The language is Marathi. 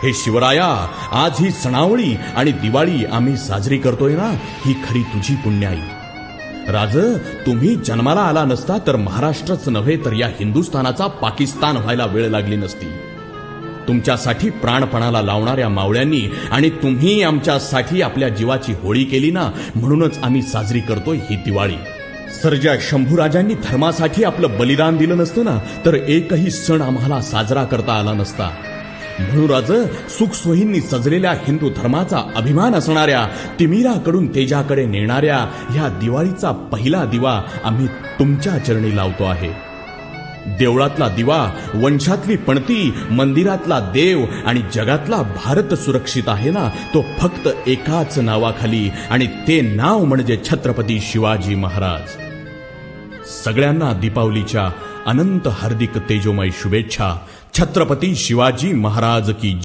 हे शिवराया, आज ही सणावळी आणि दिवाळी आम्ही साजरी करतोय ना, ही खरी तुझी पुण्याई. राज, तुम्ही जन्माला आला नसता तर महाराष्ट्रच नव्हे तर या हिंदुस्थानाचा पाकिस्तान व्हायला वेळ लागली नसती. तुमच्यासाठी प्राणपणाला लावणाऱ्या मावळ्यांनी आणि तुम्ही आमच्यासाठी आपल्या जीवाची होळी केली ना, म्हणूनच आम्ही साजरी करतोय ही दिवाळी. सर्जा शंभूराजांनी धर्मासाठी आपलं बलिदान दिलं नसतं ना, तर एकही सण आम्हाला साजरा करता आला नसता. म्हणून राज, सुखसोयींनी सजलेल्या हिंदू धर्माचा अभिमान असणाऱ्या, तिमिराकडून तेजाकडे नेणाऱ्या ह्या दिवाळीचा पहिला दिवा आम्ही तुमच्या चरणी लावतो आहे. देवळातला दिवा, वंशातली पणती, मंदिरातला देव आणि जगातला भारत सुरक्षित आहे ना, तो फक्त एकाच नावाखाली, आणि ते नाव म्हणजे छत्रपती शिवाजी महाराज. सगळ्यांना दीपावलीच्या अनंत हार्दिक तेजोमय शुभेच्छा. छत्रपती शिवाजी महाराज की